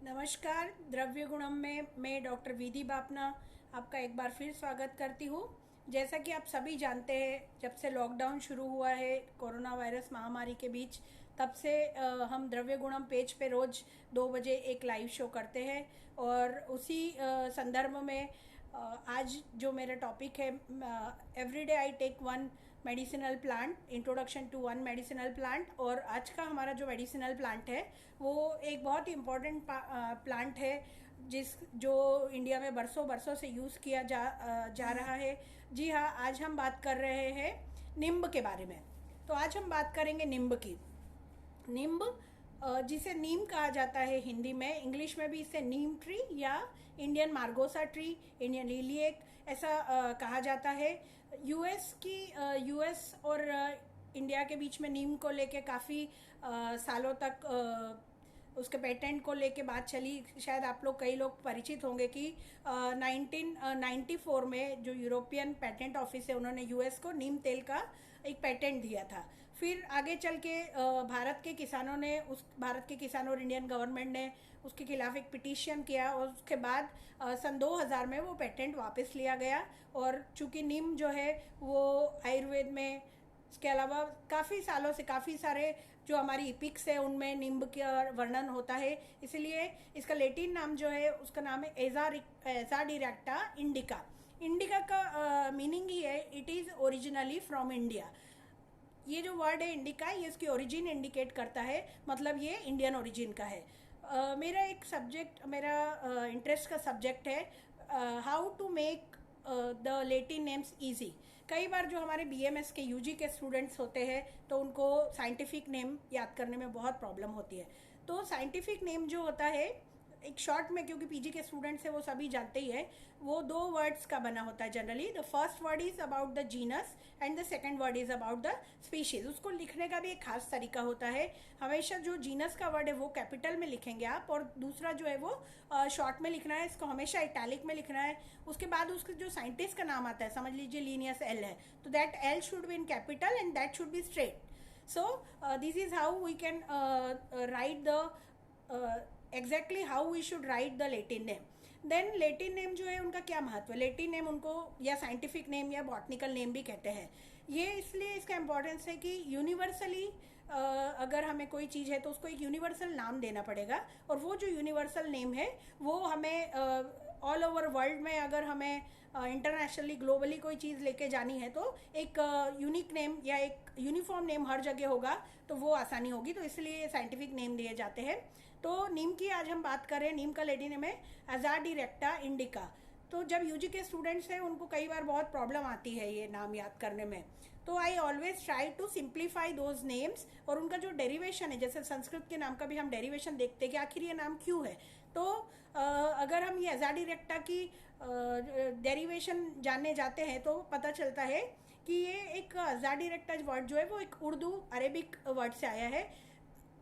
नमस्कार। द्रव्य गुणम में मैं डॉक्टर विधि बापना आपका एक बार फिर स्वागत करती हूँ। जैसा कि आप सभी जानते हैं, जब से लॉकडाउन शुरू हुआ है कोरोना वायरस महामारी के बीच, तब से हम द्रव्य गुणम पेज पे रोज़ 2 बजे एक लाइव शो करते हैं। और उसी संदर्भ में आज जो मेरा टॉपिक है, everyday I take one medicinal plant, introduction to one medicinal plant. और आज का हमारा जो मेडिसिनल प्लांट है वो एक बहुत ही इम्पोर्टेंट प्लांट है जो इंडिया में बरसों बरसों से यूज़ किया जा रहा है। जी हाँ, आज हम बात कर रहे हैं नींब के बारे में। तो आज हम बात करेंगे नींब की। नींब जिसे नीम कहा जाता है हिंदी में, इंग्लिश में भी इसे नीम ट्री या इंडियन मार्गोसा ट्री, इंडियन लिलिएक ऐसा कहा जाता है। यूएस और इंडिया के बीच में नीम को लेके काफ़ी सालों तक उसके पेटेंट को लेके बात चली। शायद आप लोग कई लोग परिचित होंगे कि 1994 में जो यूरोपियन पेटेंट ऑफिस है, उन्होंने यूएस को नीम तेल का एक पेटेंट दिया था। फिर आगे चल के भारत के किसानों और इंडियन गवर्नमेंट ने उसके खिलाफ एक पिटीशन किया और उसके बाद सन 2000 में वो पेटेंट वापस लिया गया। और चूंकि नीम जो है वो आयुर्वेद में, इसके अलावा काफ़ी सालों से काफ़ी सारे जो हमारी इपिक्स है उनमें नींब का वर्णन होता है, इसलिए इसका लैटिन नाम जो है उसका नाम है एजाडिरेक्टा इंडिका। इंडिका का मीनिंग ही है it is originally from India. ये जो वर्ड है इंडिका, ये इसकी ओरिजिन इंडिकेट करता है, मतलब ये इंडियन ओरिजिन का है। मेरा इंटरेस्ट का सब्जेक्ट है how to make the Latin names easy. कई बार जो हमारे बीएमएस के यूजी के स्टूडेंट्स होते हैं तो उनको साइंटिफिक नेम याद करने में बहुत प्रॉब्लम होती है। तो साइंटिफिक नेम जो होता है एक शॉर्ट में, क्योंकि पीजी के स्टूडेंट्स है वो सभी जानते ही है, वो 2 वर्ड्स का बना होता है generally. The first word is about the genus and the second word is about the species. उसको लिखने का भी एक खास तरीका होता है। हमेशा जो जीनस का वर्ड है वो कैपिटल में लिखेंगे आप, और दूसरा जो है वो शॉर्ट में लिखना है। इसको हमेशा इटैलिक में लिखना है। उसके बाद उसके जो साइंटिस्ट का नाम आता है, समझ लीजिए लीनियस एल है, तो that L should be in capital and that should be straight. So this is how we can write the exactly how we should write the Latin name. Then Latin name जो है उनका क्या महत्व है? Latin name उनको या scientific name या botanical name भी कहते हैं। ये इसलिए इसका इम्पोर्टेंस है कि यूनिवर्सली अगर हमें कोई चीज़ है तो उसको एक यूनिवर्सल नाम देना पड़ेगा, और वो जो यूनिवर्सल नेम है वो हमें ऑल ओवर वर्ल्ड में, अगर हमें इंटरनेशनली ग्लोबली कोई चीज़ लेके जानी है तो एक यूनिक नेम या एक यूनिफॉर्म नेम हर जगह होगा, तो वो आसानी होगी। तो इसलिए साइंटिफिक नेम दिए जाते हैं। तो नीम की आज हम बात करें, नीम का लैटिन नेम है एजाडिरेक्टा इंडिका। तो जब यूजी के स्टूडेंट्स हैं उनको कई बार बहुत प्रॉब्लम आती है ये नाम याद करने में, तो I always try to simplify those names. और उनका जो डेरिवेशन है, जैसे संस्कृत के नाम का भी हम डेरिवेशन देखते हैं कि आखिर ये नाम क्यों है। तो अगर हम ये एजाडिरेक्टा की डेरिवेशन जानने जाते हैं तो पता चलता है कि ये एक एजाडिरेक्टा वर्ड जो है वो एक उर्दू अरेबिक वर्ड से आया है।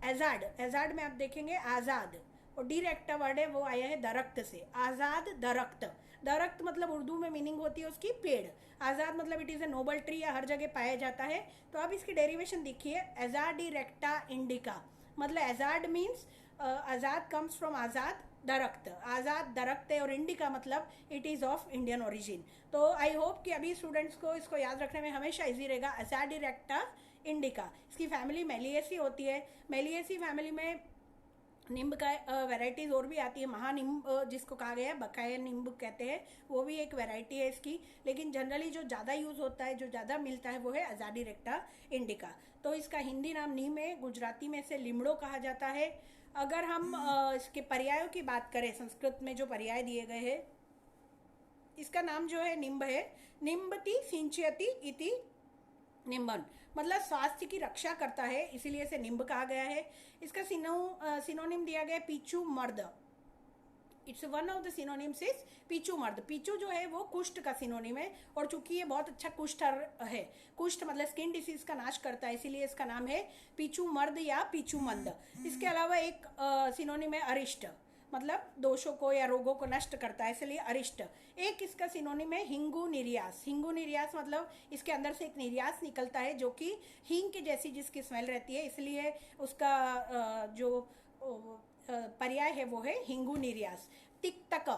एजाड में आप देखेंगे आज़ाद, और डिरेक्टा वर्ड है वो आया है दरख्त से, आज़ाद दरख्त। दरख्त मतलब उर्दू में मीनिंग होती है उसकी पेड़। आज़ाद मतलब it is a noble tree, या हर जगह पाया जाता है। तो अब इसकी डेरिवेशन देखिए, एजाडिरेक्टा इंडिका, मतलब एजाड मीन्स आज़ाद कम्स फ्रॉम आज़ाद दरख्त, आज़ाद दरख्त है, और इंडिका मतलब it is of Indian origin. तो आई होप कि अभी स्टूडेंट्स को इसको याद रखने में हमेशा इजी रहेगा। एजाडिरेक्टा इंडिका, इसकी फैमिली मेलिएसी होती है। मेलिएसी फैमिली में नींब का वैरायटीज़ और भी आती है। महानींब जिसको कहा गया है, बकाया नींब कहते हैं, वो भी एक वैरायटी है इसकी। लेकिन जनरली जो ज़्यादा यूज़ होता है, जो ज़्यादा मिलता है, वो है एजाडिरेक्टा इंडिका। तो इसका हिंदी नाम नीम है, गुजराती में इसे लिमड़ो कहा जाता है। अगर हम इसके पर्यायों की बात करें, संस्कृत में जो पर्याय दिए गए हैं, इसका नाम जो है निम्ब है। निम्बति सिंचयति इति निम्बन, मतलब स्वास्थ्य की रक्षा करता है, इसीलिए इसे निम्ब कहा गया है। इसका सिनोनिम दिया गया है पीचू मर्द। It's one of the synonyms is Picchu मर्द। पीचू जो है वो कुष्ठ का सिनोनिम है, और चूंकि ये बहुत अच्छा कुष्ठर है, कुष्ठ मतलब स्किन डिसीज का नाश करता है, इसीलिए इसका नाम है पीचू मर्द या पीचू मंद। इसके अलावा एक सिनोनिम है अरिष्ट, मतलब दोषों को या रोगों को नष्ट करता है, इसलिए अरिष्ट। एक इसका सिनोनिम है हिंगू निर्यास। हिंगू निर्यास मतलब इसके अंदर से एक निर्यास निकलता है जो कि हींग की जैसी जिसकी स्मेल रहती है, इसलिए उसका जो पर्याय है वो है हिंगू निर्यास। तिक्तक,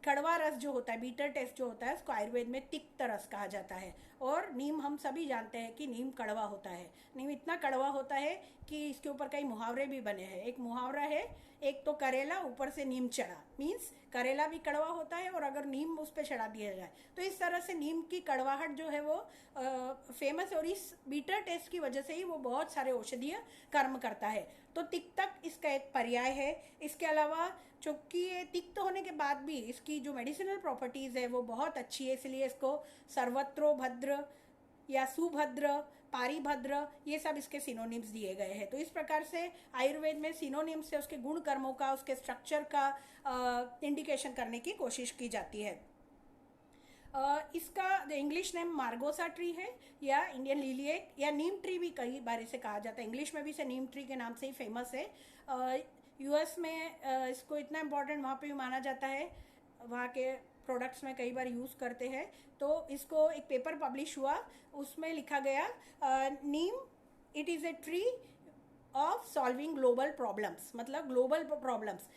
कड़वा रस जो होता है, बीटर टेस्ट जो होता है, उसको आयुर्वेद में तिक्त रस कहा जाता है। और नीम हम सभी जानते हैं कि नीम कड़वा होता है। नीम इतना कड़वा होता है कि इसके ऊपर कई मुहावरे भी बने हैं। एक मुहावरा है, एक तो करेला ऊपर से नीम चढ़ा, मीन्स करेला भी कड़वा होता है और अगर नीम उस पर चढ़ा दिया जाए तो इस तरह से नीम की कड़वाहट जो है वो फेमस है। और इस बीटर टेस्ट की वजह से ही वो बहुत सारे औषधीय कर्म करता है। तो तिक्तक इसका एक पर्याय है। इसके अलावा चूंकि ये तिक्त होने के बाद भी इसकी जो मेडिसिनल प्रॉपर्टीज़ है वो बहुत अच्छी है, इसलिए इसको सर्वत्रोभद्र या सुभद्र, पारिभद्र, ये सब इसके सिनोनिम्स दिए गए हैं। तो इस प्रकार से आयुर्वेद में सिनोनिम्स से उसके गुण कर्मों का, उसके स्ट्रक्चर का इंडिकेशन करने की कोशिश की जाती है। इसका इंग्लिश नेम मार्गोसा ट्री है या इंडियन लिलिएक या नीम ट्री भी कई बार इसे कहा जाता है। इंग्लिश में भी इसे नीम ट्री के नाम से ही फेमस है। यूएस में इसको इतना इम्पोर्टेंट वहाँ पे भी माना जाता है, वहाँ के प्रोडक्ट्स में कई बार यूज़ करते हैं। तो इसको एक पेपर पब्लिश हुआ, उसमें लिखा गया neem it is a tree of solving global problems, मतलब ग्लोबल प्रॉब्लम्स।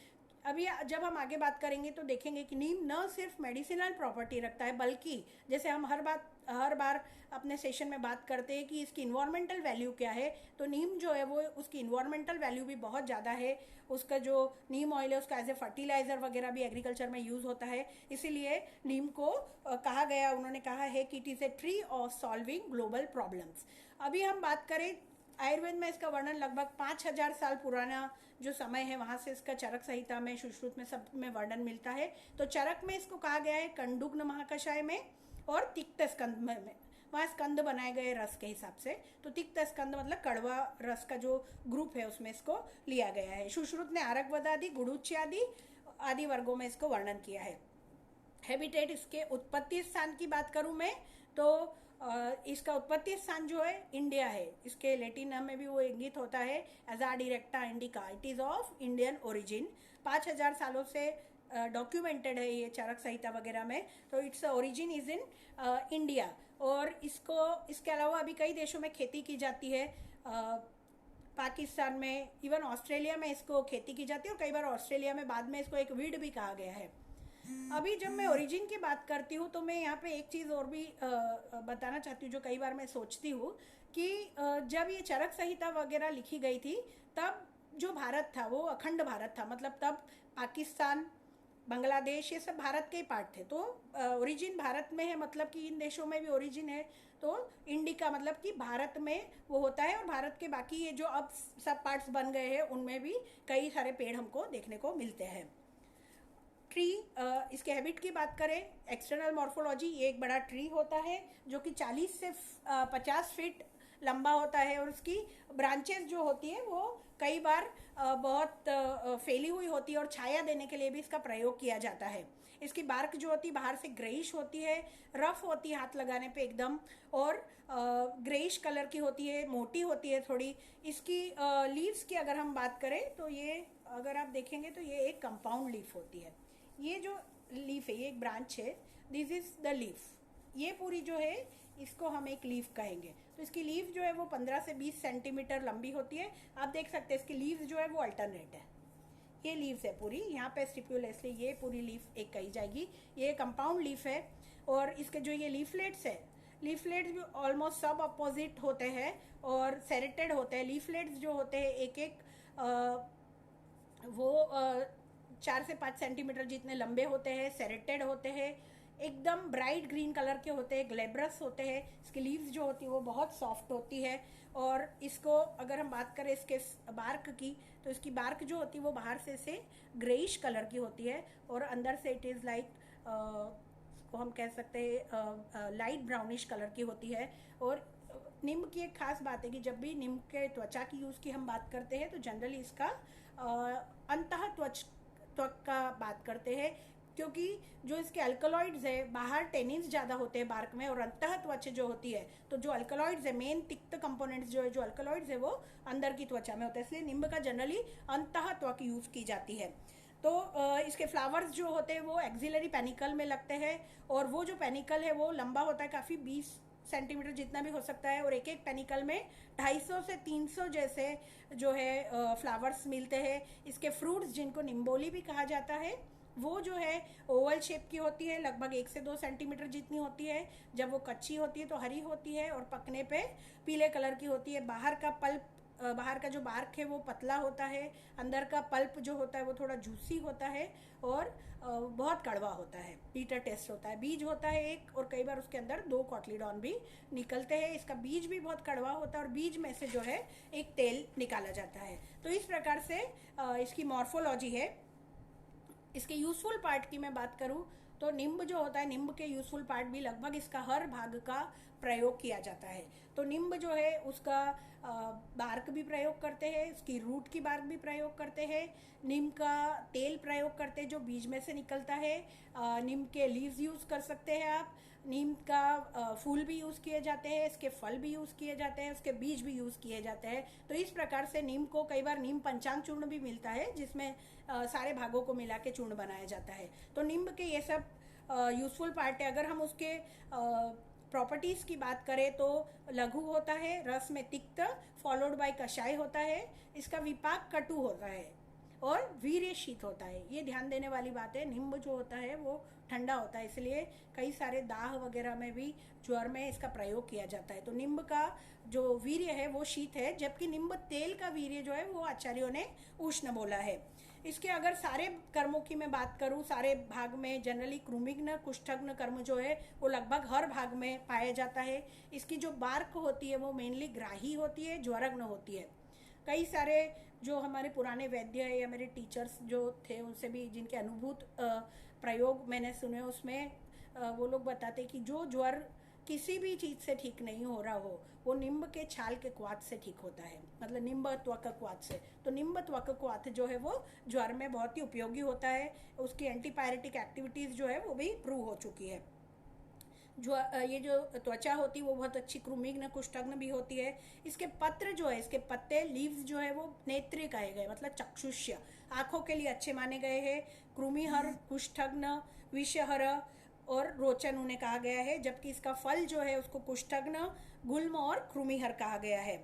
अभी जब हम आगे बात करेंगे तो देखेंगे कि नीम न सिर्फ मेडिसिनल प्रॉपर्टी रखता है, बल्कि जैसे हम हर बार अपने सेशन में बात करते हैं कि इसकी इन्वायरमेंटल वैल्यू क्या है, तो नीम जो है वो उसकी इन्वायरमेंटल वैल्यू भी बहुत ज़्यादा है। उसका जो नीम ऑयल है उसका एज ए फर्टिलाइज़र वगैरह भी एग्रीकल्चर में यूज़ होता है। इसीलिए नीम को कहा गया, उन्होंने कहा है कि it is a tree of solving global problems. अभी हम बात करें आयुर्वेद में इसका वर्णन लगभग 5000 साल पुराना जो समय है वहाँ से इसका चरक संहिता में, सुश्रुत में, सब में वर्णन मिलता है। तो चरक में इसको कहा गया है कंडुग्न महाकषाय में, और तिक्त स्कंद में वहाँ स्कंद बनाए गए रस के हिसाब से। तो तिक्त स्कंद मतलब कड़वा रस का जो ग्रुप है उसमें इसको लिया गया है। सुश्रुत ने आरकवदादि, गुड़ुच्य आदि वर्गों में इसको वर्णन किया है। हैबिटेट, इसके उत्पत्ति स्थान की बात करूँ मैं तो इसका उत्पत्ति स्थान जो है इंडिया है। इसके लैटिन नाम में भी वो इंगित होता है azadirachta indica, it is of Indian origin. 5000 सालों से डॉक्यूमेंटेड है ये चरक संहिता वगैरह में। तो its origin is in India. और इसके अलावा अभी कई देशों में खेती की जाती है, पाकिस्तान में, इवन ऑस्ट्रेलिया में इसको खेती की जाती है, और कई बार ऑस्ट्रेलिया में बाद में इसको एक वीड भी कहा गया है। अभी जब मैं ओरिजिन की बात करती हूँ तो मैं यहाँ पे एक चीज़ और भी बताना चाहती हूँ जो कई बार मैं सोचती हूँ कि जब ये चरक संहिता वगैरह लिखी गई थी तब जो भारत था वो अखंड भारत था, मतलब तब पाकिस्तान, बांग्लादेश, ये सब भारत के ही पार्ट थे। तो ओरिजिन भारत में है, मतलब कि इन देशों में भी ओरिजिन है। तो इंडिका मतलब कि भारत में वो होता है, और भारत के बाकी ये जो अब सब पार्ट्स बन गए हैं उनमें भी कई सारे पेड़ हमको देखने को मिलते हैं। ट्री, इसके हैबिट की बात करें, एक्सटर्नल मॉर्फोलॉजी, ये एक बड़ा ट्री होता है जो कि 40 से 50 फीट लंबा होता है, और उसकी ब्रांचेस जो होती है वो कई बार बहुत फैली हुई होती है, और छाया देने के लिए भी इसका प्रयोग किया जाता है। इसकी बार्क जो होती है बाहर से ग्रेइश होती है, रफ होती है हाथ लगाने पे एकदम, और ग्रेइश कलर की होती है, मोटी होती है थोड़ी। इसकी लीव्स की अगर हम बात करें तो ये अगर आप देखेंगे तो ये एक कंपाउंड लीफ होती है। ये जो लीफ है, ये एक ब्रांच है, दिस इज द लीफ। ये पूरी जो है इसको हम एक लीफ कहेंगे। तो इसकी लीफ जो है वो 15 से 20 सेंटीमीटर लंबी होती है। आप देख सकते हैं इसकी लीव्स जो है वो अल्टरनेट है। ये लीव्स है पूरी, यहाँ पे स्टिप्यूल है इसलिए ये पूरी लीफ एक कही जाएगी। ये कंपाउंड लीफ है, और इसके जो ये लीफलेट्स है, लीफलेट्स भी ऑलमोस्ट सब अपोजिट होते हैं और सेरेटेड होते हैं। लीफलेट्स जो होते हैं एक एक वो 4 से 5 सेंटीमीटर जितने लंबे होते हैं, सेरेटेड होते हैं, एकदम ब्राइट ग्रीन कलर के होते हैं, ग्लेब्रस होते हैं। इसकी लीव्स जो होती है वो बहुत सॉफ्ट होती है। और इसको अगर हम बात करें इसके बार्क की, तो इसकी बार्क जो होती है वो बाहर से ग्रेइश कलर की होती है, और अंदर से इट इज़ लाइक इसको हम कह सकते हैं लाइट ब्राउनिश कलर की होती है। और नीम की एक खास बात है कि जब भी नीम के त्वचा की यूज़ की हम बात करते हैं तो जनरली इसका अंतः त्वक का बात करते हैं, क्योंकि जो इसके अल्कलॉइड्स है बाहर टेनिन्स ज़्यादा होते हैं बार्क में, और अंतः त्वचा जो होती है, तो जो अल्कलॉइड्स है, मेन तिक्त कंपोनेंट्स जो है, जो अल्कलॉइड्स है वो अंदर की त्वचा में होता है, इसलिए नींब का जनरली अंतः त्वक यूज़ की जाती है। तो इसके फ्लावर्स जो होते हैं वो एक्सिलरी पेनिकल में लगते हैं, और वो जो पेनिकल है वो लंबा होता है काफ़ी, 20 सेंटीमीटर जितना भी हो सकता है, और एक एक पेनिकल में 250 से 300 जैसे जो है फ्लावर्स मिलते हैं। इसके फ्रूट्स, जिनको निम्बोली भी कहा जाता है, वो जो है ओवल शेप की होती है, लगभग 1 से 2 सेंटीमीटर जितनी होती है। जब वो कच्ची होती है तो हरी होती है और पकने पे पीले कलर की होती है। बाहर का जो बार्क है वो पतला होता है, अंदर का पल्प जो होता है वो थोड़ा जूसी होता है और बहुत कड़वा होता है, बीटर टेस्ट होता है। बीज होता है एक, और कई बार उसके अंदर 2 कॉटलीडॉन भी निकलते हैं। इसका बीज भी बहुत कड़वा होता है और बीज में से जो है एक तेल निकाला जाता है। तो इस प्रकार से इसकी मॉर्फोलॉजी है। इसके यूजफुल पार्ट की मैं बात करूं तो निम्ब जो होता है, निम्ब के यूजफुल पार्ट भी लगभग इसका हर भाग का प्रयोग किया जाता है। तो निम्ब जो है उसका बार्क भी प्रयोग करते हैं, उसकी रूट की बार्क भी प्रयोग करते हैं, नीम का तेल प्रयोग करते हैं जो बीज में से निकलता है, नीम के लीव्स यूज़ कर सकते हैं आप, नीम का फूल भी यूज़ किए जाते हैं, इसके फल भी यूज़ किए जाते हैं, उसके बीज भी यूज़ किए जाते हैं। तो इस प्रकार से नीम को कई बार नीम पंचांग चूर्ण भी मिलता है, जिसमें सारे भागों को मिला के चूर्ण बनाया जाता है। तो नीम के ये सब यूजफुल पार्ट है। अगर हम उसके प्रॉपर्टीज़ की बात करें तो लघु होता है, रस में तिक्त, फॉलोड बाय कषाय होता है, इसका विपाक कटु होता है और वीर्य शीत होता है। ये ध्यान देने वाली बात है। नींबू जो होता है वो ठंडा होता है, इसलिए कई सारे दाह वगैरह में भी ज्वर में इसका प्रयोग किया जाता है। तो नींब का जो वीर्य है वो शीत है, जबकि नींब तेल का वीर्य जो है वो आचार्यों ने उष्ण बोला है। इसके अगर सारे कर्मों की मैं बात करूं, सारे भाग में जनरली कृमिघ्न कुष्ठघ्न कर्म जो है वो लगभग हर भाग में पाया जाता है। इसकी जो बार्क होती है वो मेनली ग्राही होती है, ज्वरघ्न होती है। कई सारे जो हमारे पुराने वैद्य है या मेरे टीचर्स जो थे उनसे भी जिनके अनुभूत प्रयोग मैंने सुने, उसमें वो लोग बताते कि जो ज्वर किसी भी चीज़ से ठीक नहीं हो रहा हो वो नींब के छाल के क्वाथ से ठीक होता है, मतलब नींब त्वक क्वाथ से। तो नींब त्वक क्वाथ जो है वो ज्वर में बहुत ही उपयोगी होता है। उसकी एंटीपायरेटिक एक्टिविटीज़ जो है वो भी प्रूव हो चुकी है। जो ये जो त्वचा होती है वो बहुत अच्छी कृमिघ्न कुष्ठघ्न भी होती है। इसके पत्र जो है, इसके पत्ते लीव्स जो है वो नेत्री कहे गए, मतलब चक्षुष्य, आंखों के लिए अच्छे माने गए हैं। कृमिहर, कुष्ठघ्न, विषहर और रोचन उन्हें कहा गया है, जबकि इसका फल जो है उसको कुष्ठघ्न, गुल्म और कृमिहर कहा गया है।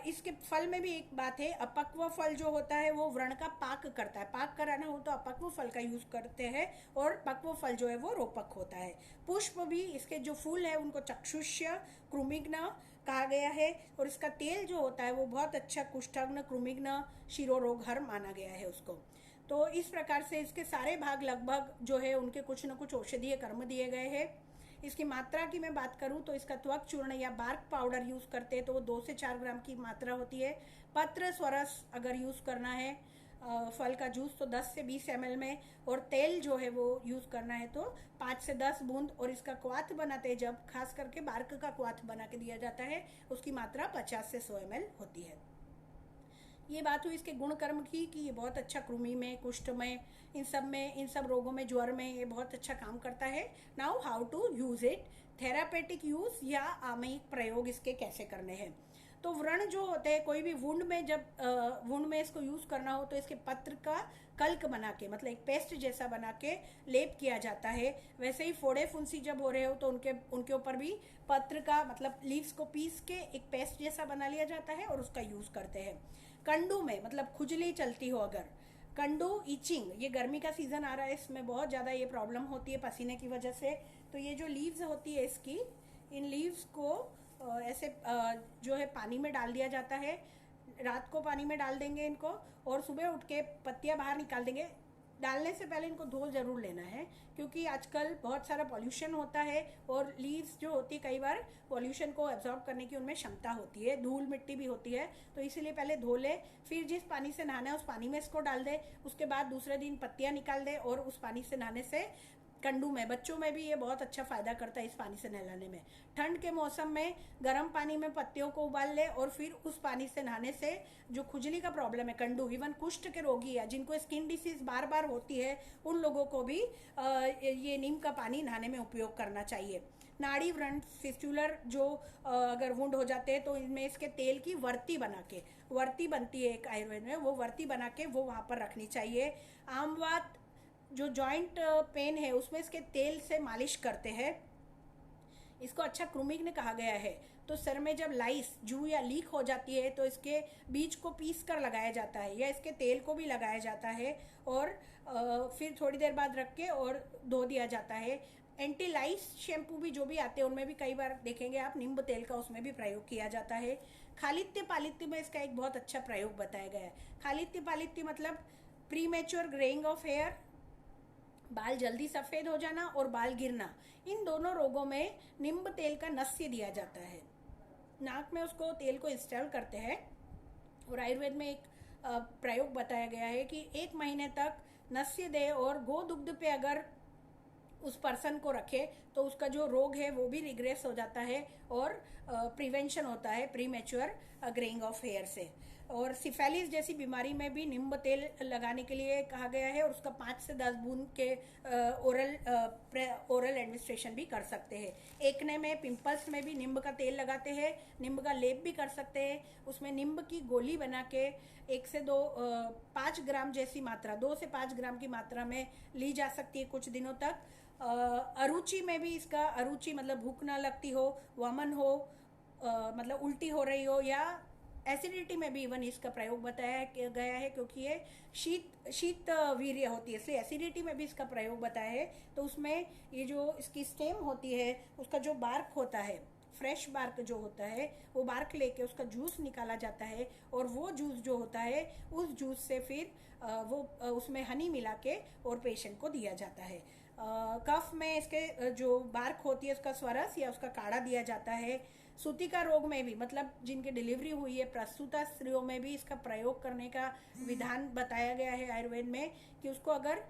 इसके फल में भी एक बात है, अपक्व फल जो होता है वो व्रण का पाक करता है। पाक कराना हो तो अपक्व फल का यूज करते हैं, और पक्व फल जो है वो रोपक होता है। पुष्प भी, इसके जो फूल है उनको चक्षुष्य, कृमिघ्न कहा गया है, और इसका तेल जो होता है वो बहुत अच्छा कुष्ठघ्न, कृमिघ्न, शिरोरोगहर माना गया है उसको। तो इस प्रकार से इसके सारे भाग लगभग जो है उनके कुछ न कुछ औषधीय कर्म दिए गए हैं। इसकी मात्रा की मैं बात करूं तो इसका त्वक चूर्ण या बार्क पाउडर यूज़ करते हैं तो वो 2 से 4 ग्राम की मात्रा होती है। पत्र स्वरस अगर यूज़ करना है फल का जूस तो 10 से 20 ml में, और तेल जो है वो यूज़ करना है तो 5 से 10 बूंद। और इसका क्वाथ बनाते हैं, जब खास करके बार्क का क्वाथ बना के दिया जाता है, उसकी मात्रा 50 से 100 ml होती है। ये बात हुई इसके गुण कर्म की कि ये बहुत अच्छा कृमि में, कुष्ठ में, इन सब रोगों में, ज्वर में ये बहुत अच्छा काम करता है। Now how to use it, therapeutic use या आमयिक प्रयोग इसके कैसे करने हैं। तो व्रण जो होते हैं, कोई भी वुंड में, जब वुंड में इसको यूज करना हो तो इसके पत्र का कल्क बना के, मतलब एक पेस्ट जैसा बना के लेप किया जाता है। वैसे ही फोड़े फुंसी जब हो रहे हो तो उनके ऊपर भी पत्र का, मतलब लीव्स को पीस के एक पेस्ट जैसा बना लिया जाता है और उसका यूज करते हैं। कंडू में, मतलब खुजली चलती हो अगर, कंडू इचिंग, ये गर्मी का सीजन आ रहा है, इसमें बहुत ज़्यादा ये प्रॉब्लम होती है पसीने की वजह से। तो ये जो लीव्स होती है इसकी, इन लीव्स को ऐसे जो है पानी में डाल दिया जाता है। रात को पानी में डाल देंगे इनको, और सुबह उठ के पत्तियां बाहर निकाल देंगे। डालने से पहले इनको धो जरूर लेना है, क्योंकि आजकल बहुत सारा पॉल्यूशन होता है और लीव्स जो होती है कई बार पॉल्यूशन को एब्जॉर्ब करने की उनमें क्षमता होती है, धूल मिट्टी भी होती है, तो इसीलिए पहले धो ले, फिर जिस पानी से नहाना है उस पानी में इसको डाल दे। उसके बाद दूसरे दिन पत्तियां निकाल दे, और उस पानी से नहाने से कंडू में, बच्चों में भी ये बहुत अच्छा फायदा करता है इस पानी से नहलाने में। ठंड के मौसम में गर्म पानी में पत्तियों को उबाल ले और फिर उस पानी से नहाने से जो खुजली का प्रॉब्लम है, कंडू, इवन कुष्ठ के रोगी है जिनको स्किन डिसीज बार बार होती है, उन लोगों को भी ये नीम का पानी नहाने में उपयोग करना चाहिए। नाड़ी व्रण, फिस्टुलर जो अगर वुंड हो जाते हैं तो इनमें इसके तेल की वर्ती बना के, वर्ती बनती है एक आयुर्वेद में, वो वर्ती बना के वो वहाँ पर रखनी चाहिए। आमवात जो जॉइंट पेन है उसमें इसके तेल से मालिश करते हैं। इसको अच्छा क्रूमिंग कहा गया है। तो सर में जब लाइस जू या लीक हो जाती है तो इसके बीज को पीस कर लगाया जाता है या इसके तेल को भी लगाया जाता है और फिर थोड़ी देर बाद रख के और धो दिया जाता है। एंटी लाइस शैम्पू भी जो भी आते हैं उनमें भी कई बार देखेंगे आप नींबू तेल का उसमें भी प्रयोग किया जाता है। खालित्य पालित्य में इसका एक बहुत अच्छा प्रयोग बताया गया है। खालित्य पालित्य मतलब premature greying of hair, बाल जल्दी सफ़ेद हो जाना और बाल गिरना, इन दोनों रोगों में नींबू तेल का नस्य दिया जाता है। नाक में उसको तेल को इंस्टॉल करते हैं और आयुर्वेद में एक प्रयोग बताया गया है कि 1 महीने तक नस्य दे और गोदुग्ध पे अगर उस पर्सन को रखे तो उसका जो रोग है वो भी रिग्रेस हो जाता है और प्रिवेंशन होता है premature greying of hair से। और सिफेलिस जैसी बीमारी में भी नींबू तेल लगाने के लिए कहा गया है और उसका 5 से 10 बूंद के ओरल एडमिनिस्ट्रेशन भी कर सकते हैं। एक्ने में, पिंपल्स में भी नींबू का तेल लगाते हैं, नींबू का लेप भी कर सकते हैं। उसमें नींबू की गोली बना के 1 से 5 ग्राम जैसी मात्रा, 2 से 5 ग्राम की मात्रा में ली जा सकती है कुछ दिनों तक। अरुचि में भी इसका, अरुचि मतलब भूख ना लगती हो, वमन हो, मतलब उल्टी हो रही हो, या एसिडिटी में भी इवन इसका प्रयोग बताया गया है क्योंकि ये शीत वीर्य होती है, इसलिए एसिडिटी में भी इसका प्रयोग बताया है। तो उसमें ये जो इसकी स्टेम होती है उसका जो बार्क होता है, फ्रेश बार्क जो होता है, वो बार्क लेके उसका जूस निकाला जाता है और वो जूस जो होता है उस जूस से फिर वो उसमें हनी मिला के और पेशेंट को दिया जाता है। कफ में इसके जो बार्क होती है उसका स्वरस या उसका काढ़ा दिया जाता है। सूतिका रोग में भी, मतलब जिनकी डिलीवरी हुई है, प्रसूता स्त्रियों में भी इसका प्रयोग करने का विधान बताया गया है आयुर्वेद में कि उसको अगर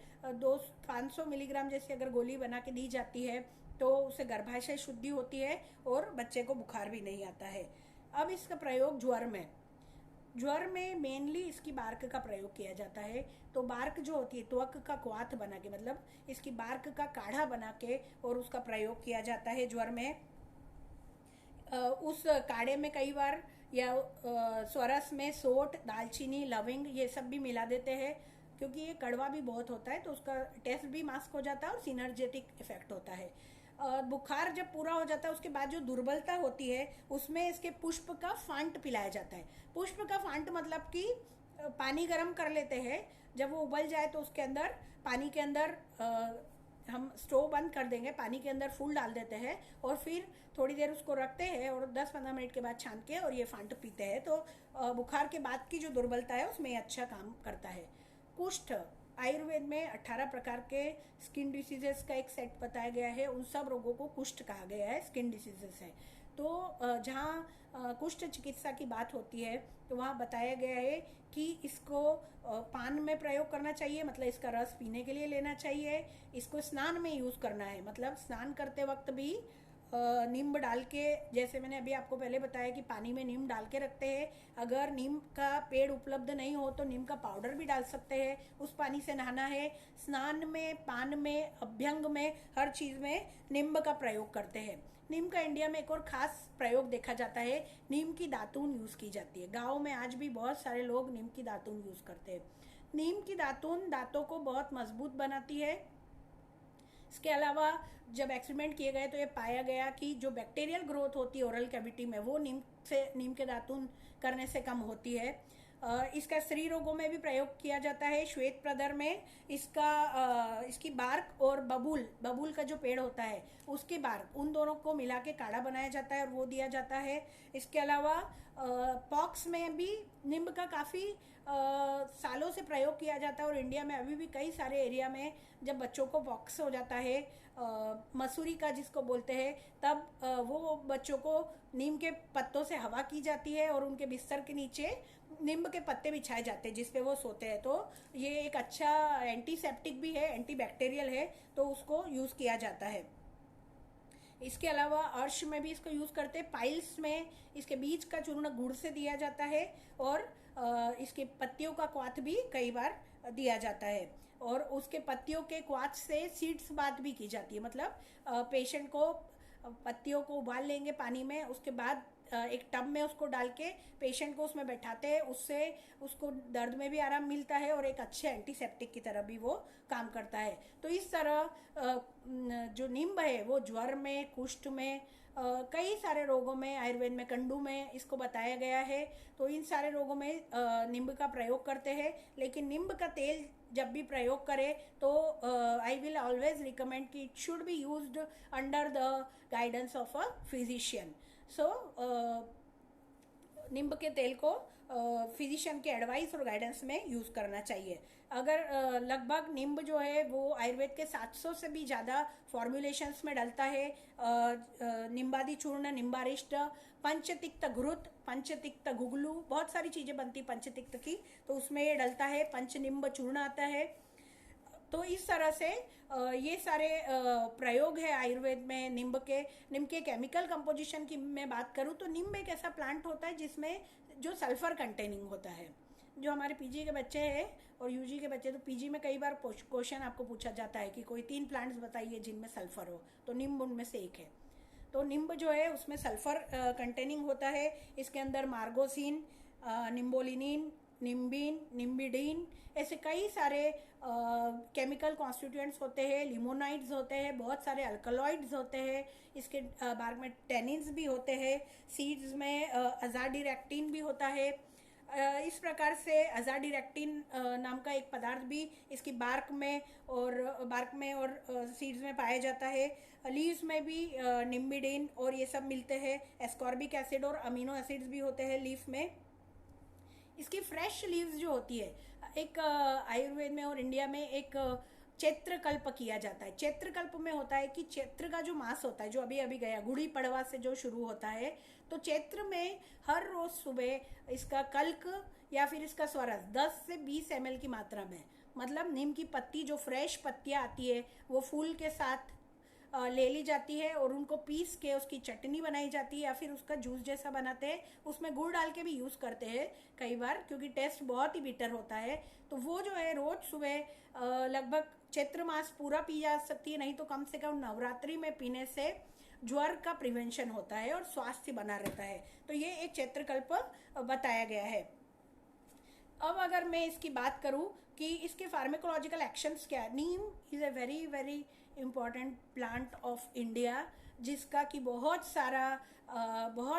500 मिलीग्राम जैसी अगर गोली बना के दी जाती है तो उससे गर्भाशय शुद्धि होती है और बच्चे को बुखार भी नहीं आता है। अब इसका प्रयोग ज्वर में मेनली इसकी बार्क का प्रयोग किया जाता है। तो बार्क जो होती है त्वक का क्वाथ बना के, मतलब इसकी बार्क का काढ़ा बना के और उसका प्रयोग किया जाता है ज्वर में। उस काढ़े में कई बार या स्वरस में सोंठ, दालचीनी, लविंग ये सब भी मिला देते हैं क्योंकि ये कड़वा भी बहुत होता है तो उसका टेस्ट भी मास्क हो जाता है और सिनर्जेटिक इफेक्ट होता है। बुखार जब पूरा हो जाता है उसके बाद जो दुर्बलता होती है उसमें इसके पुष्प का फांट पिलाया जाता है। पुष्प का फांट मतलब कि पानी गर्म कर लेते हैं, जब वो उबल जाए तो उसके अंदर, पानी के अंदर हम स्टोव बंद कर देंगे, पानी के अंदर फूल डाल देते हैं और फिर थोड़ी देर उसको रखते हैं और 10-15 मिनट के बाद छान के और ये फांट पीते हैं तो बुखार के बाद की जो दुर्बलता है उसमें अच्छा काम करता है। कुष्ठ, आयुर्वेद में 18 प्रकार के स्किन डिसीजेस का एक सेट बताया गया है, उन सब रोगों को कुष्ठ कहा गया है, स्किन डिसीजेस है। तो जहाँ कुष्ठ चिकित्सा की बात होती है तो वहाँ बताया गया है कि इसको पान में प्रयोग करना चाहिए, मतलब इसका रस पीने के लिए लेना चाहिए। इसको स्नान में यूज़ करना है, मतलब स्नान करते वक्त भी नींब डाल के, जैसे मैंने अभी आपको पहले बताया कि पानी में नीम डाल के रखते हैं, अगर नीम का पेड़ उपलब्ध नहीं हो तो नीम का पाउडर भी डाल सकते हैं, उस पानी से नहाना है। स्नान में, पान में, अभ्यंग में, हर चीज़ में नींब का प्रयोग करते हैं। नीम का इंडिया में एक और ख़ास प्रयोग देखा जाता है, नीम की दातून यूज़ की जाती है। गाँव में आज भी बहुत सारे लोग नीम की दातून यूज़ करते हैं। नीम की दातून दांतों को बहुत मजबूत बनाती है। इसके अलावा जब एक्सपेरिमेंट किए गए तो ये पाया गया कि जो बैक्टीरियल ग्रोथ होती है ओरल कैविटी में वो नीम के दातून करने से कम होती है। इसका स्त्री रोगों में भी प्रयोग किया जाता है। श्वेत प्रदर में इसकी बार्क और बबूल का जो पेड़ होता है उसकी बार्क, उन दोनों को मिला के काढ़ा बनाया जाता है और वो दिया जाता है। इसके अलावा पॉक्स में भी नींब का काफ़ी सालों से प्रयोग किया जाता है और इंडिया में अभी भी कई सारे एरिया में जब बच्चों को पॉक्स हो जाता है, मसूरी का जिसको बोलते हैं, तब वो बच्चों को नीम के पत्तों से हवा की जाती है और उनके बिस्तर के नीचे नींब के पत्ते बिछाए जाते हैं जिस पे वो सोते हैं। तो ये एक अच्छा एंटीसेप्टिक भी है, एंटीबैक्टीरियल है, तो उसको यूज़ किया जाता है। इसके अलावा अर्श में भी इसको यूज़ करते हैं। पाइल्स में इसके बीज का चूर्ण गुड़ से दिया जाता है और इसके पत्तियों का क्वाथ भी कई बार दिया जाता है और उसके पत्तियों के क्वाथ से सीड्स बात भी की जाती है, मतलब पेशेंट को पत्तियों को उबाल लेंगे पानी में, उसके बाद एक टब में उसको डाल के पेशेंट को उसमें बैठाते हैं, उससे उसको दर्द में भी आराम मिलता है और एक अच्छे एंटीसेप्टिक की तरह भी वो काम करता है। तो इस तरह जो नींब है वो ज्वर में, कुष्ठ में, कई सारे रोगों में, आयुर्वेद में कंडू में इसको बताया गया है। तो इन सारे रोगों में नींब का प्रयोग करते हैं। लेकिन नींब का तेल जब भी प्रयोग करें तो आई विल ऑलवेज रिकमेंड कि it should be used under the guidance of a physician. So नींब के तेल को फिजिशियन के एडवाइस और गाइडेंस में यूज़ करना चाहिए। अगर लगभग नींब जो है वो आयुर्वेद के 700 से भी ज़्यादा फॉर्मुलेशंस में डलता है। निम्बादि चूर्ण, निम्बारिष्ट, पंचतिक्त घृत, पंचतिक्त गुगलू, बहुत सारी चीज़ें बनती पंचतिक्त की, तो उसमें ये डलता है। पंचनिम्ब चूर्ण आता है। तो इस तरह से ये सारे प्रयोग है आयुर्वेद में नींब के केमिकल कंपोजिशन की मैं बात करूँ तो नींब एक ऐसा प्लांट होता है जिसमें जो सल्फर कंटेनिंग होता है। जो हमारे पीजी के बच्चे हैं और यूजी के बच्चे, तो पीजी में कई बार क्वेश्चन आपको पूछा जाता है कि कोई 3 प्लांट्स बताइए जिनमें सल्फर हो, तो नींब उनमें से एक है। तो नींब जो है उसमें सल्फर कंटेनिंग होता है। इसके अंदर मार्गोसिन, निम्बोलिनिन, निम्बिन, निम्बिडीन, ऐसे कई सारे केमिकल कॉन्स्टिट्यूएंट्स होते हैं। लिमोनाइड्स होते हैं, बहुत सारे अल्कलॉइड्स होते हैं। इसके बाग में टेनिन्स भी होते हैं। सीड्स में अजाडिरेक्टिन भी होता है। इस प्रकार से अजाडिरेक्टिन नाम का एक पदार्थ भी इसकी बार्क में और सीड्स में पाया जाता है। लीव्स में भी निम्बिडिन और ये सब मिलते हैं। एस्कॉर्बिक एसिड और अमीनो एसिड्स भी होते हैं लीफ में। इसकी फ्रेश लीव्स जो होती है, एक आयुर्वेद में और इंडिया में एक चैत्रकल्प किया जाता है। चैत्रकल्प में होता है कि चैत्र का जो मास होता है, जो अभी अभी गया, गुड़ी पड़वा से जो शुरू होता है, तो चैत्र में हर रोज सुबह इसका कल्क या फिर इसका स्वरस 10 से 20 ml की मात्रा में, मतलब नीम की पत्ती, जो फ्रेश पत्तियां आती है वो फूल के साथ ले ली जाती है और उनको पीस के उसकी चटनी बनाई जाती है या फिर उसका जूस जैसा बनाते हैं। उसमें गुड़ डाल के भी यूज़ करते हैं कई बार, क्योंकि टेस्ट बहुत ही बिटर होता है। तो वो जो है रोज सुबह लगभग चैत्र मास पूरा पी जा सकती है, नहीं तो कम से कम नवरात्रि में पीने से ज्वर का प्रिवेंशन होता है और स्वास्थ्य बना रहता है। तो ये एक चैत्रकल्प बताया गया है। अब अगर मैं इसकी बात करूं कि इसके फार्मेकोलॉजिकल एक्शंस क्या है, neem is a very very important plant of India, जिसका कि बहुत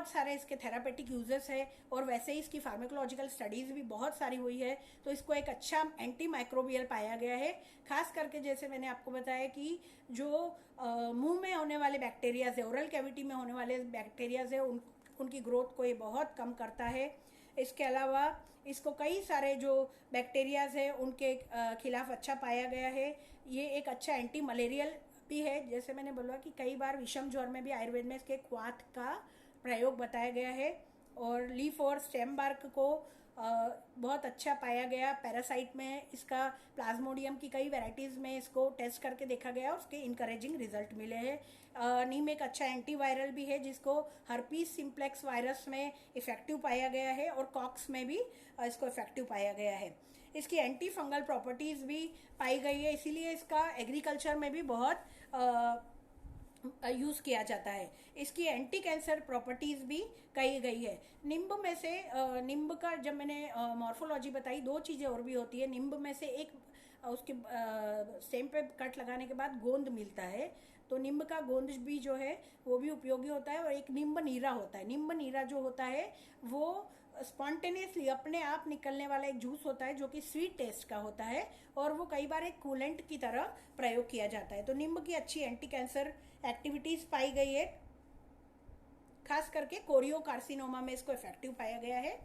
सारे इसके थेरापेटिक यूजेस है और वैसे ही इसकी फार्मेकोलॉजिकल स्टडीज़ भी बहुत सारी हुई है। तो इसको एक अच्छा एंटी माइक्रोबियल पाया गया है। खास करके जैसे मैंने आपको बताया कि जो मुंह में होने वाले बैक्टीरियाज है, ओरल कैविटी में होने वाले बैक्टीरियाज है, उनकी ग्रोथ को ये बहुत कम करता है। इसके अलावा इसको कई सारे जो बैक्टीरियाज है उनके खिलाफ अच्छा पाया गया है। ये एक अच्छा एंटी मलेरियल भी है। जैसे मैंने बोला कि कई बार विषम ज्वर में भी आयुर्वेद में इसके क्वाथ का प्रयोग बताया गया है। और लीफ और स्टेम बार्क को बहुत अच्छा पाया गया। पैरासाइट में इसका प्लाज्मोडियम की कई वैरायटीज़ में इसको टेस्ट करके देखा गया, उसके इनकरेजिंग रिजल्ट मिले हैं। नीम एक अच्छा एंटीवायरल भी है, जिसको हर्पीस सिम्प्लेक्स वायरस में इफेक्टिव पाया गया है और कॉक्स में भी इसको इफेक्टिव पाया गया है। इसकी एंटी फंगल प्रॉपर्टीज़ भी पाई गई है, इसीलिए इसका एग्रीकल्चर में भी बहुत यूज़ किया जाता है। इसकी एंटी कैंसर प्रॉपर्टीज़ भी कही गई है। नींब में से नींब का जब मैंने मॉर्फोलॉजी बताई, 2 चीज़ें और भी होती है। नींब में से एक उसके स्टेम पे कट लगाने के बाद गोंद मिलता है, तो नींब का गोंद भी जो है वो भी उपयोगी होता है। और एक नींब नीरा होता है। नींब नीरा जो होता है वो स्पॉन्टेनियसली अपने आप निकलने वाला एक जूस होता है जो कि स्वीट टेस्ट का होता है और वो कई बार एक कूलेंट की तरह प्रयोग किया जाता है। तो नींब की अच्छी एंटी कैंसर एक्टिविटीज पाई गई है। खास करके कोरियो कार्सिनोमा में इसको इफेक्टिव पाया गया है।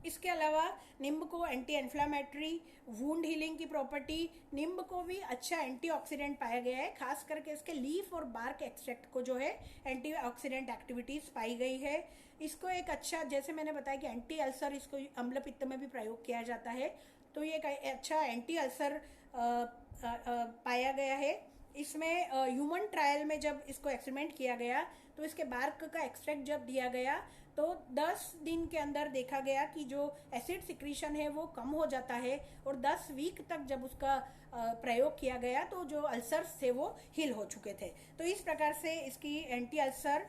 इसके अलावा नींब को एंटी इन्फ्लामेटरी, वुंड हीलिंग की प्रॉपर्टी, नींब को भी अच्छा एंटीऑक्सीडेंट पाया गया है। खास करके इसके लीफ और बार्क एक्सट्रैक्ट को जो है एंटीऑक्सीडेंट एक्टिविटीज पाई गई है। इसको एक अच्छा, जैसे मैंने बताया कि एंटी अल्सर, इसको अम्ल पित्त में भी प्रयोग किया जाता है, तो ये एक अच्छा एंटी अल्सर पाया गया है। इसमें ह्यूमन ट्रायल में जब इसको एक्सपेरिमेंट किया गया तो इसके बार्क का एक्सट्रैक्ट जब दिया गया तो 10 दिन के अंदर देखा गया कि जो एसिड सिक्रीशन है वो कम हो जाता है। और 10 वीक तक जब उसका प्रयोग किया गया तो जो अल्सर्स थे वो हील हो चुके थे। तो इस प्रकार से इसकी एंटी अल्सर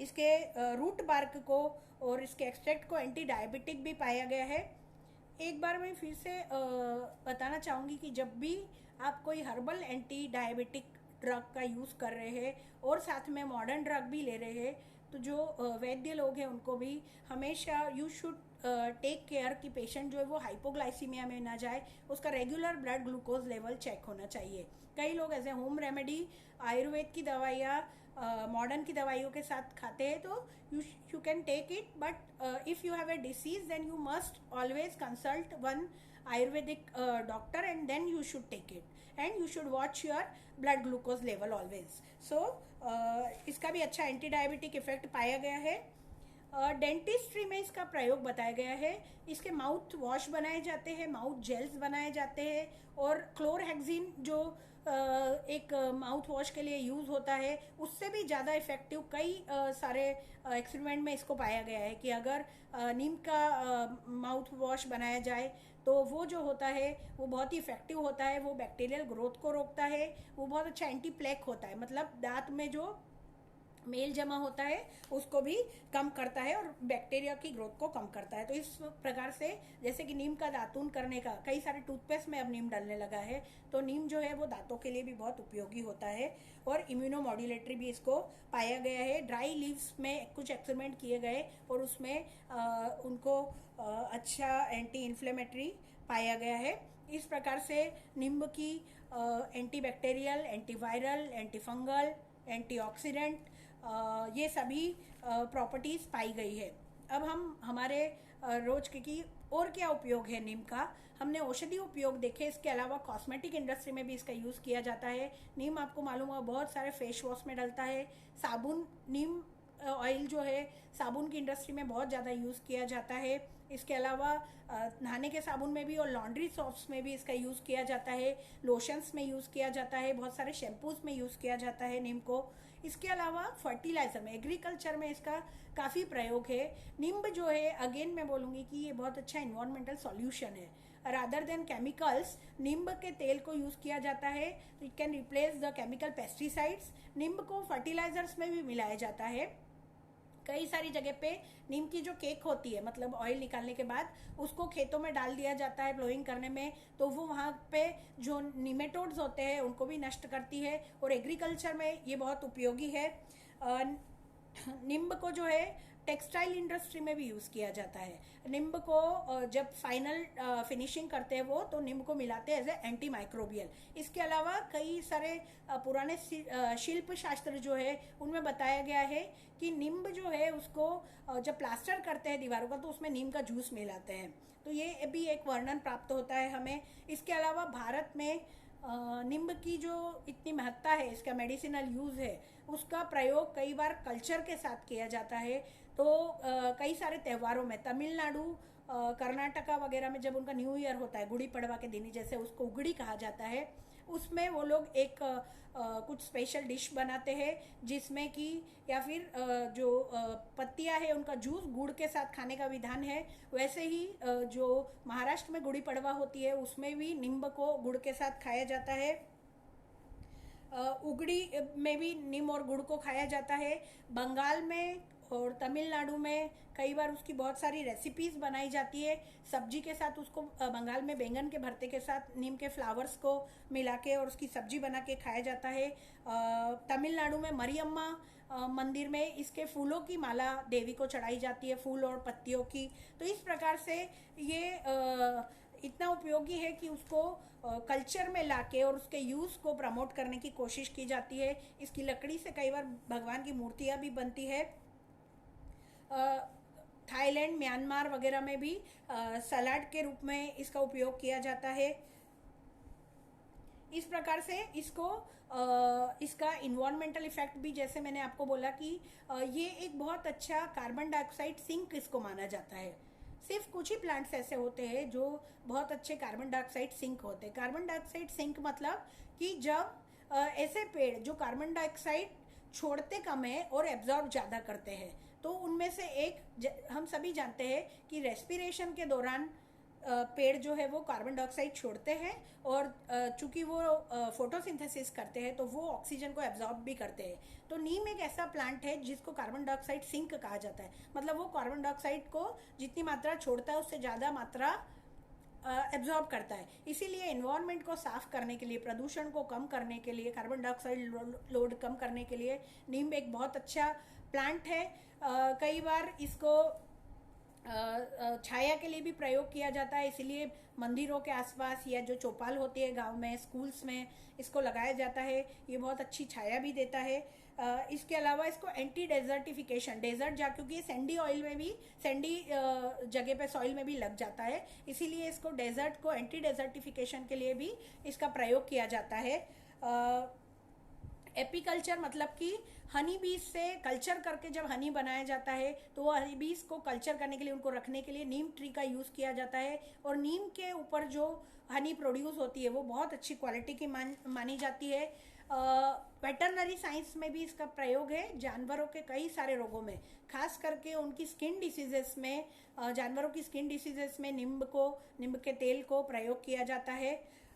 इसके रूट बार्क को और इसके एक्सट्रैक्ट को एंटी डायबिटिक भी पाया गया है। एक बार मैं फिर से बताना चाहूँगी कि जब भी आप कोई हर्बल एंटी डायबिटिक ड्रग का यूज़ कर रहे हैं और साथ में मॉडर्न ड्रग भी ले रहे हैं, तो जो वैद्य लोग हैं उनको भी हमेशा यू शुड टेक केयर कि पेशेंट जो है वो हाइपोग्लाइसीमिया में ना जाए, उसका regular blood glucose level check होना चाहिए। कई लोग ऐसे होम रेमेडी आयुर्वेद की दवाइयाँ मॉडर्न की दवाइयों के साथ खाते हैं, तो you can take it, but if you have a disease then you must always consult one ayurvedic doctor and then you should take it, and you should watch your blood glucose level always. So इसका भी अच्छा anti diabetic effect पाया गया है। Dentistry में इसका प्रयोग बताया गया है। इसके माउथ वॉश बनाए जाते हैं, माउथ जेल्स बनाए जाते हैं, और क्लोरहेक्सिन जो एक माउथ वॉश के लिए यूज़ होता है उससे भी ज़्यादा इफ़ेक्टिव कई सारे एक्सपेरिमेंट में इसको पाया गया है कि अगर नीम का माउथ वॉश बनाया जाए तो वो जो होता है वो बहुत ही इफ़ेक्टिव होता है। वो बैक्टीरियल ग्रोथ को रोकता है, वो बहुत अच्छा एंटी प्लेक होता है, मतलब दांत में जो मेल जमा होता है उसको भी कम करता है और बैक्टीरिया की ग्रोथ को कम करता है। तो इस प्रकार से जैसे कि नीम का दातून करने का, कई सारे टूथपेस्ट में अब नीम डलने लगा है, तो नीम जो है वो दांतों के लिए भी बहुत उपयोगी होता है। और इम्यूनोमॉड्यूलेटरी भी इसको पाया गया है। ड्राई लीव्स में कुछ एक्सपेरिमेंट किए गए और उसमें उनको अच्छा एंटी इन्फ्लेमेटरी पाया गया है। इस प्रकार से नींब की anti bacterial, anti viral, anti fungal, antioxidant ये सभी प्रॉपर्टीज़ पाई गई है। अब हम हमारे रोज की और क्या उपयोग है नीम का, हमने औषधि उपयोग देखे। इसके अलावा कॉस्मेटिक इंडस्ट्री में भी इसका यूज़ किया जाता है। नीम आपको मालूम है बहुत सारे फेस वॉश में डलता है। साबुन, नीम ऑयल जो है साबुन की इंडस्ट्री में बहुत ज़्यादा यूज़ किया जाता है। इसके अलावा नहाने के साबुन में भी और लॉन्ड्री सॉप्स में भी इसका यूज़ किया जाता है। लोशंस में यूज़ किया जाता है, बहुत सारे शैम्पूज में यूज़ किया जाता है नीम को। इसके अलावा फर्टिलाइज़र में, एग्रीकल्चर में इसका काफ़ी प्रयोग है। नींब जो है, अगेन मैं बोलूँगी कि ये बहुत अच्छा इन्वायरमेंटल सॉल्यूशन है। रादर देन केमिकल्स, नींब के तेल को यूज़ किया जाता है, तो it can replace the chemical pesticides. नींब को फर्टिलाइजर्स में भी मिलाया जाता है। कई सारी जगह पे नीम की जो केक होती है, मतलब ऑयल निकालने के बाद उसको खेतों में डाल दिया जाता है प्लोइंग करने में, तो वो वहाँ पे जो निमेटोड्स होते हैं उनको भी नष्ट करती है, और एग्रीकल्चर में ये बहुत उपयोगी है। नींब को जो है टेक्सटाइल इंडस्ट्री में भी यूज़ किया जाता है। नींब को जब फाइनल फिनिशिंग करते हैं वो, तो नींब को मिलाते हैं एज ए एंटी माइक्रोबियल। इसके अलावा कई सारे पुराने शिल्प शास्त्र जो है उनमें बताया गया है कि नींब जो है उसको जब प्लास्टर करते हैं दीवारों का तो उसमें नीम का जूस मिलाते हैं, तो ये भी एक वर्णन प्राप्त होता है हमें। इसके अलावा भारत में नींब की जो इतनी महत्ता है, इसका मेडिसिनल यूज़ है, उसका प्रयोग कई बार कल्चर के साथ किया जाता है। तो कई सारे त्योहारों में, तमिलनाडु, कर्नाटका वगैरह में जब उनका न्यू ईयर होता है, गुड़ी पड़वा के दिन, जैसे उसको उगड़ी कहा जाता है, उसमें वो लोग एक कुछ स्पेशल डिश बनाते हैं जिसमें कि या फिर जो पत्तियां है उनका जूस गुड़ के साथ खाने का विधान है। वैसे ही जो महाराष्ट्र में गुड़ी पड़वा होती है उसमें भी नींब को गुड़ के साथ खाया जाता है। उगड़ी में भी नीम और गुड़ को खाया जाता है। बंगाल में और तमिलनाडु में कई बार उसकी बहुत सारी रेसिपीज़ बनाई जाती है सब्जी के साथ। उसको बंगाल में बैंगन के भरते के साथ नीम के फ्लावर्स को मिला के और उसकी सब्जी बना के खाया जाता है। तमिलनाडु में मरियम्मा मंदिर में इसके फूलों की माला देवी को चढ़ाई जाती है, फूल और पत्तियों की। तो इस प्रकार से ये इतना उपयोगी है कि उसको कल्चर में लाके और उसके यूज़ को प्रमोट करने की कोशिश की जाती है। इसकी लकड़ी से कई बार भगवान की मूर्तियाँ भी बनती है। थाईलैंड, म्यांमार वगैरह में भी सलाद के रूप में इसका उपयोग किया जाता है। इस प्रकार से इसको इसका इन्वायरमेंटल इफेक्ट भी, जैसे मैंने आपको बोला कि ये एक बहुत अच्छा कार्बन डाइऑक्साइड सिंक इसको माना जाता है। सिर्फ कुछ ही प्लांट्स ऐसे होते हैं जो बहुत अच्छे कार्बन डाइऑक्साइड सिंक होते हैं। कार्बन डाइऑक्साइड सिंक मतलब कि जब ऐसे पेड़ जो कार्बन डाइऑक्साइड छोड़ते कम है और एब्जॉर्ब ज़्यादा करते हैं, तो उनमें से एक हम सभी जानते हैं कि रेस्पिरेशन के दौरान पेड़ जो है वो कार्बन डाइऑक्साइड छोड़ते हैं, और चूंकि वो फोटोसिंथेसिस करते हैं तो वो ऑक्सीजन को एब्जॉर्ब भी करते हैं। तो नीम एक ऐसा प्लांट है जिसको कार्बन डाइऑक्साइड सिंक कहा जाता है, मतलब वो कार्बन डाइऑक्साइड को जितनी मात्रा छोड़ता है उससे ज़्यादा मात्रा एब्जॉर्ब करता है। इसीलिए एनवायरनमेंट को साफ करने के लिए, प्रदूषण को कम करने के लिए, कार्बन डाइऑक्साइड लोड कम करने के लिए नीम एक बहुत अच्छा प्लांट है। कई बार इसको छाया के लिए भी प्रयोग किया जाता है, इसीलिए मंदिरों के आसपास या जो चौपाल होती है गांव में, स्कूल्स में इसको लगाया जाता है। ये बहुत अच्छी छाया भी देता है। इसके अलावा इसको एंटी डेजर्टिफिकेशन, डेजर्ट जा क्योंकि सैंडी ऑयल में भी, सैंडी जगह पे सॉइल में भी लग जाता है, इसीलिए इसको डेजर्ट को एंटी डेजर्टिफिकेशन के लिए भी इसका प्रयोग किया जाता है। एपीकल्चर मतलब कि हनी बीज से कल्चर करके जब हनी बनाया जाता है तो वो हनी बीज को कल्चर करने के लिए, उनको रखने के लिए नीम ट्री का यूज़ किया जाता है। और नीम के ऊपर जो हनी प्रोड्यूस होती है वो बहुत अच्छी क्वालिटी की मानी जाती है। वेटरनरी साइंस में भी इसका प्रयोग है जानवरों के कई सारे रोगों में, खास करके उनकी स्किन डिसीजेस में, जानवरों की स्किन डिसीजेस में नींब के तेल को प्रयोग किया जाता है।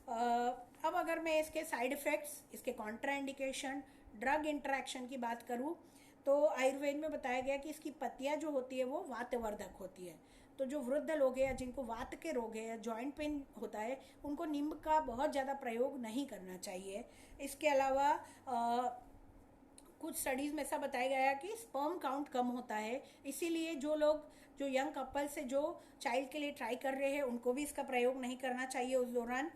अब अगर मैं इसके साइड इफ़ेक्ट्स, इसके कॉन्ट्राइंडिकेशन, ड्रग इंटरेक्शन की बात करूं तो आयुर्वेद में बताया गया कि इसकी पत्तियां जो होती है वो वातवर्धक होती है। तो जो वृद्ध लोग हैं या जिनको वात के रोग है या जॉइंट पेन होता है, उनको नींब का बहुत ज़्यादा प्रयोग नहीं करना चाहिए। इसके अलावा कुछ स्टडीज़ में ऐसा बताया गया है कि स्पर्म काउंट कम होता है, इसीलिए जो लोग, जो यंग कपल से जो चाइल्ड के लिए ट्राई कर रहे हैं उनको भी इसका प्रयोग नहीं करना चाहिए उस दौरान।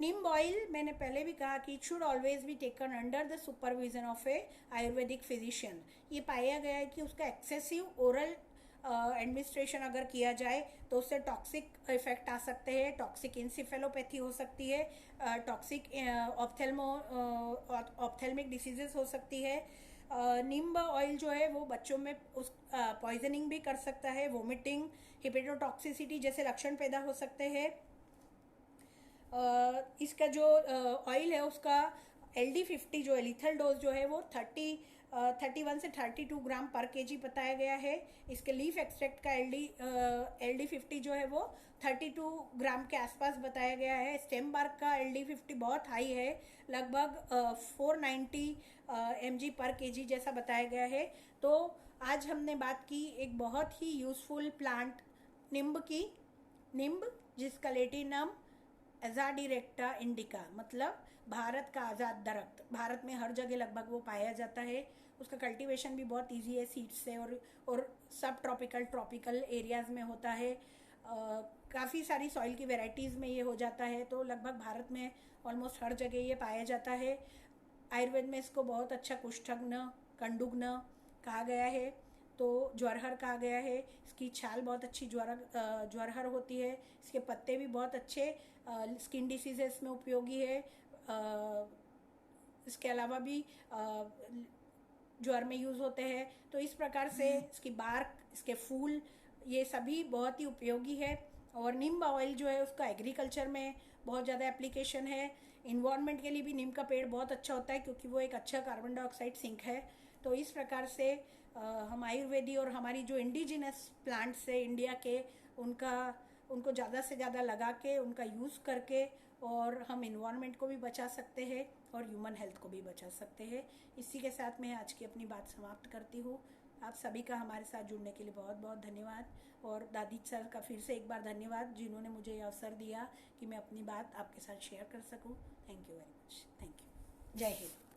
नीम ऑयल मैंने पहले भी कहा कि it should always be taken under the supervision of A Ayurvedic physician. ये पाया गया है कि उसका एक्सेसिव ओरल एडमिनिस्ट्रेशन अगर किया जाए तो उससे टॉक्सिक इफेक्ट आ सकते हैं, टॉक्सिक इंसेफेलोपैथी हो सकती है, टॉक्सिक ऑप्थेल्मिक डिसीजेस हो सकती है। नीम ऑयल जो है वो बच्चों में उस पॉइजनिंग भी कर सकता है, वोमिटिंग, हिपेटोटॉक्सिसिटी जैसे लक्षण पैदा हो सकते हैं। इसका जो ऑयल है उसका LD50 जो है, लिथल डोज जो है वो 31 से 32 ग्राम पर केजी बताया गया है। इसके लीफ एक्सट्रैक्ट का LD50 जो है वो 32 ग्राम के आसपास बताया गया है। स्टेम बार्क का LD50 बहुत हाई है, लगभग 490 mg पर केजी जैसा बताया गया है। तो आज हमने बात की एक बहुत ही यूज़फुल प्लांट नींब की, नींब जिसका लैटिन नाम एजाडिरेक्टा इंडिका, मतलब भारत का आज़ाद दरख्त। भारत में हर जगह लगभग वो पाया जाता है। उसका कल्टीवेशन भी बहुत इजी है सीड्स से, और सब ट्रॉपिकल एरियाज़ में होता है। काफ़ी सारी सॉइल की वेराइटीज़ में ये हो जाता है, तो लगभग भारत में ऑलमोस्ट हर जगह ये पाया जाता है। आयुर्वेद में इसको बहुत अच्छा कुष्ठग्न, कंडुग्न कहा गया है, तो ज्वरहर कहा गया है। इसकी छाल बहुत अच्छी ज्वरहर होती है। इसके पत्ते भी बहुत अच्छे स्किन डिसीजेस में उपयोगी है। इसके अलावा भी ज्वर में यूज़ होते हैं। तो इस प्रकार से इसकी बार्क, इसके फूल, ये सभी बहुत ही उपयोगी है। और नीम ऑयल जो है उसका एग्रीकल्चर में बहुत ज़्यादा एप्लीकेशन है। इन्वायरमेंट के लिए भी नीम का पेड़ बहुत अच्छा होता है क्योंकि वो एक अच्छा कार्बन डाइऑक्साइड सिंक है। तो इस प्रकार से हम आयुर्वेदी और हमारी जो इंडिजिनस प्लांट्स है इंडिया के, उनको ज़्यादा से ज़्यादा लगा के, उनका यूज़ करके, और हम इन्वायरमेंट को भी बचा सकते हैं और ह्यूमन हेल्थ को भी बचा सकते हैं। इसी के साथ मैं आज की अपनी बात समाप्त करती हूँ। आप सभी का हमारे साथ जुड़ने के लिए बहुत बहुत धन्यवाद, और दादी सर का फिर से एक बार धन्यवाद जिन्होंने मुझे ये अवसर दिया कि मैं अपनी बात आपके साथ शेयर कर सकूँ। Thank you very much. Thank you. जय हिंद।